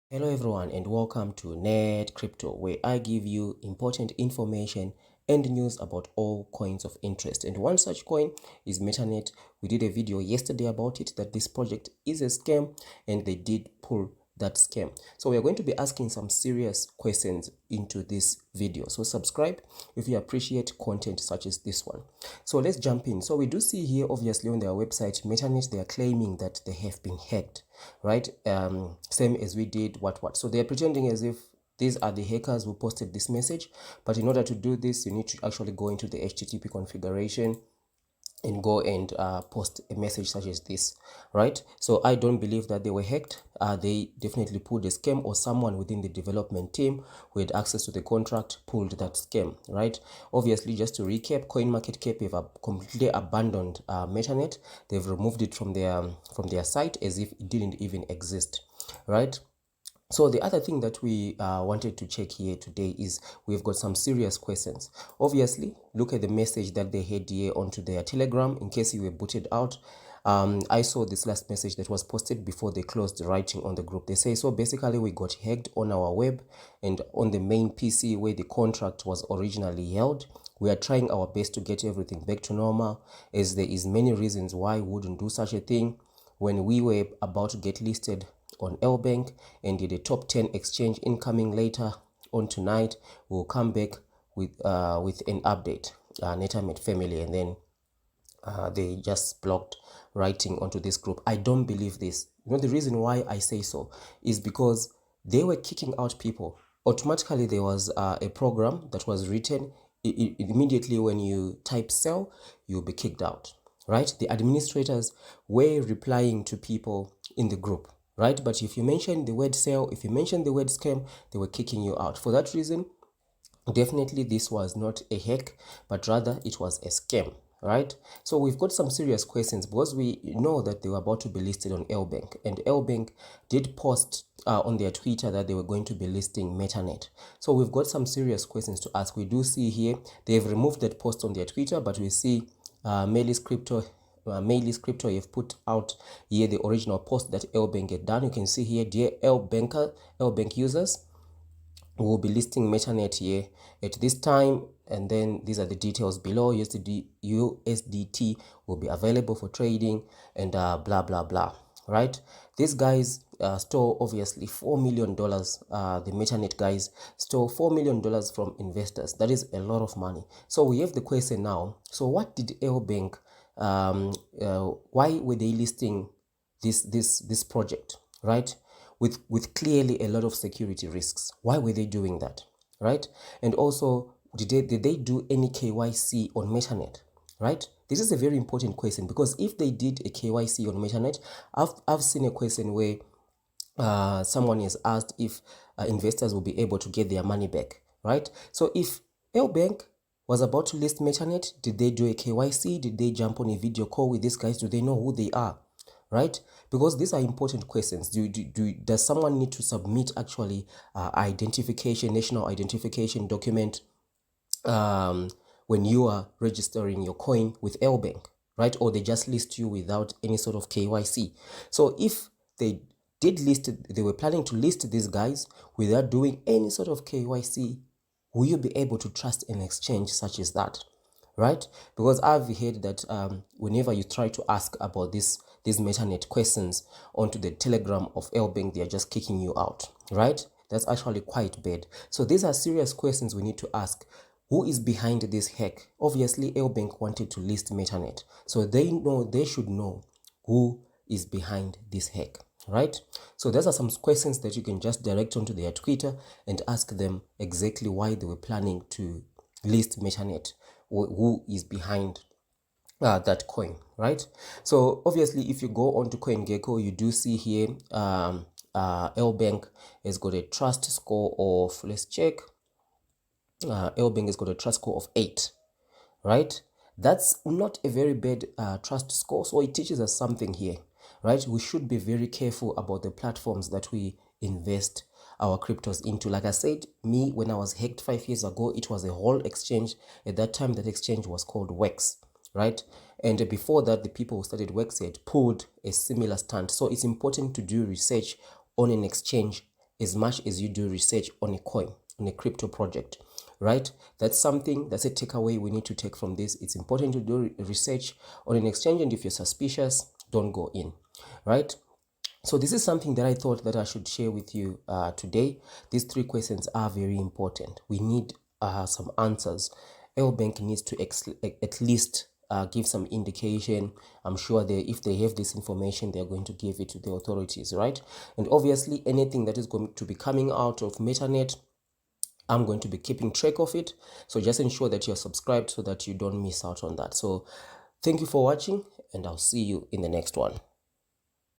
Hello everyone and welcome to NETCRYPTO, where I give you important information and news about all coins of interest. And one such coin is Metanet. We did a video yesterday about it, that this project is a scam, and they did pull that scam. So we are going to be asking some serious questions into this video. So subscribe if you appreciate content such as this one. So let's jump in. So we do see here, obviously, on their website, Metanet, they are claiming that they have been hacked, right? Same as we did what. So they are pretending as if these are the hackers who posted this message. But in order to do this, you need to actually go into the HTTP configuration and go and post a message such as this, right? So I don't believe that they were hacked. They definitely pulled a scam, or someone within the development team who had access to the contract pulled that scam, right? Obviously, just to recap, CoinMarketCap have completely abandoned Metanet. They've removed it from their site as if it didn't even exist, right? So the other thing that we wanted to check here today is we've got some serious questions. Obviously, look at the message that they had here onto their Telegram in case you were booted out. I saw this last message that was posted before they closed the writing on the group. They say, so basically we got hacked on our web and on the main PC where the contract was originally held. We are trying our best to get everything back to normal, as there is many reasons why we wouldn't do such a thing. When we were about to get listed on LBank and did a top 10 exchange incoming later on tonight, we'll come back with an update, Netanet family, and then they just blocked writing onto this group. I don't believe this. The reason why I say so is because they were kicking out people. Automatically, there was a program that was written. Immediately when you type sell, you'll be kicked out, right? The administrators were replying to people in the group, right? But if you mention the word sell, if you mention the word scam, they were kicking you out. For that reason, definitely this was not a hack, but rather it was a scam, right? So we've got some serious questions because we know that they were about to be listed on LBank, and LBank did post on their Twitter that they were going to be listing Metanet. So we've got some serious questions to ask. We do see here they've removed that post on their Twitter, but we see NETCRYPTO have put out here the original post that LBank had done. You can see here, dear LBank users, we'll be listing Metanet here at this time, and then these are the details below. USDT will be available for trading, and blah blah blah, right? These guys stole obviously $4 million. The Metanet guys stole $4 million from investors. That is a lot of money. So we have the question now, so what did LBank why were they listing this project, right? With clearly a lot of security risks. Why were they doing that, right? And also, did they do any KYC on Metanet, right? This is a very important question, because if they did a KYC on Metanet, I've seen a question where someone is asked if investors will be able to get their money back, right? So if LBank was about to list Metanet, did they do a KYC? Did they jump on a video call with these guys? Do they know who they are, right? Because these are important questions. Does someone need to submit actually identification, national identification document when you are registering your coin with LBank, right? Or they just list you without any sort of KYC. So if they did list it, they were planning to list these guys without doing any sort of KYC, will you be able to trust an exchange such as that, right? Because I've heard that whenever you try to ask about these Metanet questions onto the Telegram of LBank, they are just kicking you out, right? That's actually quite bad. So these are serious questions we need to ask. Who is behind this hack? Obviously, LBank wanted to list Metanet, so they should know who is behind this hack, right? So those are some questions that you can just direct onto their Twitter and ask them exactly why they were planning to list Metanet, or who is behind that coin, right? So obviously, if you go onto CoinGecko, you do see here LBank has got a trust score of, let's check, LBank has got a trust score of 8, right? That's not a very bad trust score. So it teaches us something here, right? We should be very careful about the platforms that we invest our cryptos into. Like I said, me, when I was hacked 5 years ago, it was a whole exchange. At that time, that exchange was called Wex, right? And before that, the people who started Wex had pulled a similar stunt. So it's important to do research on an exchange as much as you do research on a coin, on a crypto project, right? That's a takeaway we need to take from this. It's important to do research on an exchange, and if you're suspicious, don't go in, right? So this is something that I thought that I should share with you today. These 3 questions are very important. We need some answers. Our bank needs to at least give some indication. I'm sure if they have this information, they're going to give it to the authorities, right? And obviously, anything that is going to be coming out of Metanet, I'm going to be keeping track of it. So just ensure that you're subscribed so that you don't miss out on that. So thank you for watching, and I'll see you in the next one.